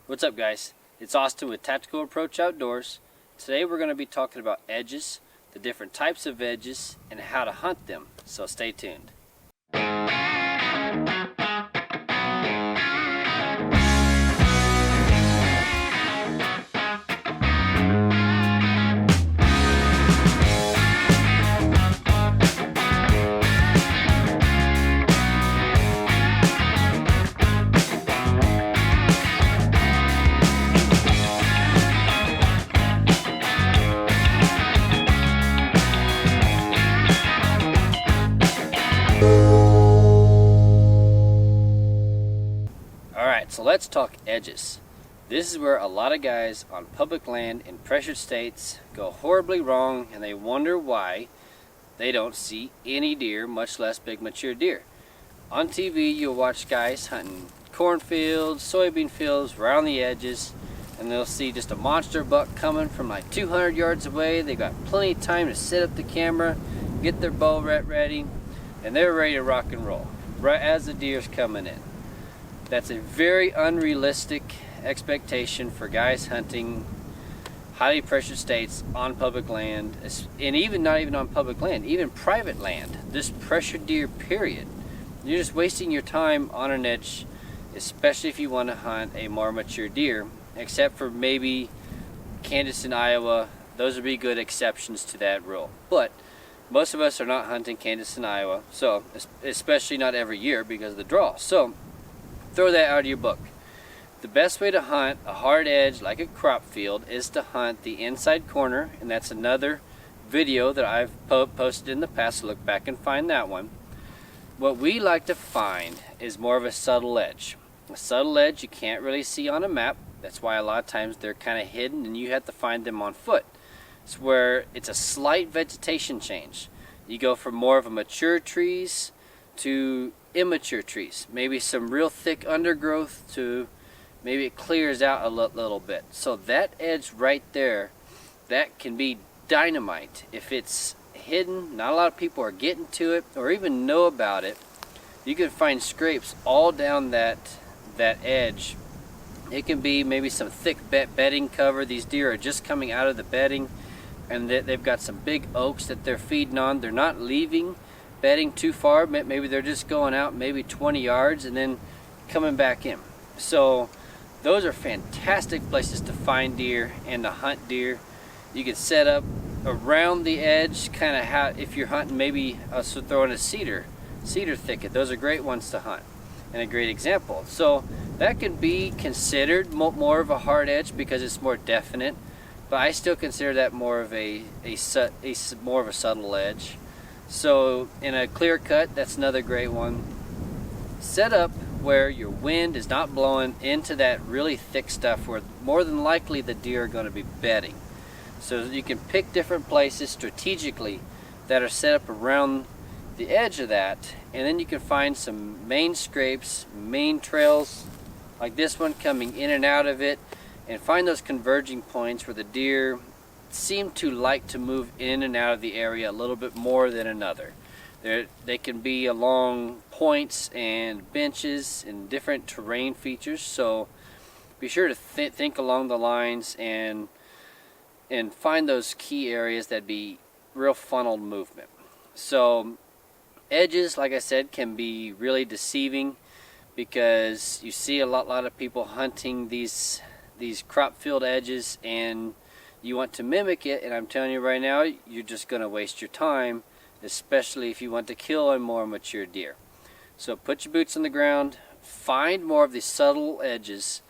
What's up, guys? It's Austin with Tactical Approach Outdoors. Today we're going to be talking about edges, the different types of edges, and how to hunt them, so stay tuned. Alright, so let's talk edges. This is where a lot of guys on public land in pressured states go horribly wrong, and they wonder why they don't see any deer, much less big mature deer. On TV you'll watch guys hunting cornfields, soybean fields, right on the edges, and they'll see just a monster buck coming from like 200 yards away. They've got plenty of time to set up the camera, get their bow ready, and they're ready to rock and roll right as the deer's coming in. That's a very unrealistic expectation for guys hunting highly pressured states on public land, and even not even on public land, even private land. This pressured deer, period. You're just wasting your time on an edge, especially if you want to hunt a more mature deer, except for maybe Kansas and Iowa. Those would be good exceptions to that rule. But most of us are not hunting Kansas and Iowa, so especially not every year because of the draw. So throw that out of your book. The best way to hunt a hard edge like a crop field is to hunt the inside corner, and that's another video that I've posted in the past, so look back and find that one. What we like to find is more of a subtle edge. A subtle edge you can't really see on a map. That's why a lot of times they're kind of hidden and you have to find them on foot. It's where it's a slight vegetation change. You go from more of a mature trees to immature trees, maybe some real thick undergrowth to maybe it clears out a little bit. So that edge right there, that can be dynamite if it's hidden. Not a lot of people are getting to it or even know about it. You can find scrapes all down that edge. It can be maybe some thick bedding cover. These deer are just coming out of the bedding, and they've got some big oaks that they're feeding on. They're not leaving bedding too far. Maybe they're just going out maybe 20 yards and then coming back in. So those are fantastic places to find deer and to hunt deer. You can set up around the edge, kind of how if you're hunting, maybe also throw in a cedar thicket. Those are great ones to hunt and a great example. So that can be considered more of a hard edge because it's more definite, but I still consider that more of a more of a subtle edge. So in a clear cut, that's another great one. Set up where your wind is not blowing into that really thick stuff where more than likely the deer are going to be bedding. So you can pick different places strategically that are set up around the edge of that, and then you can find some main scrapes, main trails like this one coming in and out of it, and find those converging points where the deer seem to like to move in and out of the area a little bit more than another. They can be along points and benches and different terrain features, so be sure to think along the lines and find those key areas that be real funneled movement. So edges, like I said, can be really deceiving because you see a lot of people hunting these crop field edges, and you want to mimic it, and I'm telling you right now, you're just going to waste your time, especially if you want to kill a more mature deer. So put your boots on the ground, find more of these subtle edges,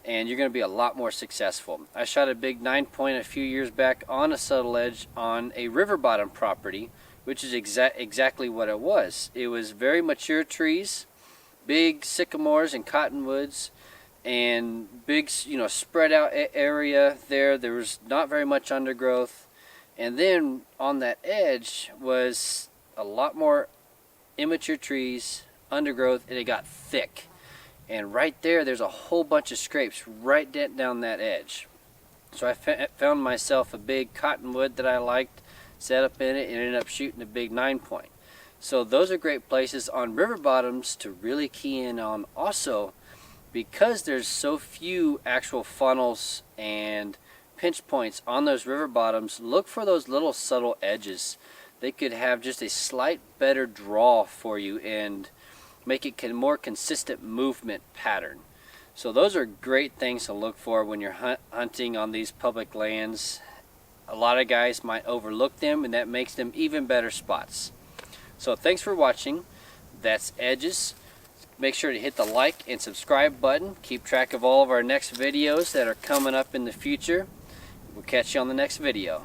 and you're going to be a lot more successful. I shot a big 9-point a few years back on a subtle edge on a river bottom property, which is exactly what it was. It was very mature trees, big sycamores and cottonwoods, and big, spread out area there. There was not very much undergrowth, and then on that edge was a lot more immature trees, undergrowth, and it got thick. And right there's a whole bunch of scrapes right down that edge. So I found myself a big cottonwood that I liked, set up in it, and ended up shooting a big 9-point. So those are great places on river bottoms to really key in on also, because there's so few actual funnels and pinch points on those river bottoms, look for those little subtle edges. They could have just a slight better draw for you and make it a more consistent movement pattern. So those are great things to look for when you're hunting on these public lands. A lot of guys might overlook them, and that makes them even better spots. So thanks for watching. That's edges. Make sure to hit the like and subscribe button. Keep track of all of our next videos that are coming up in the future. We'll catch you on the next video.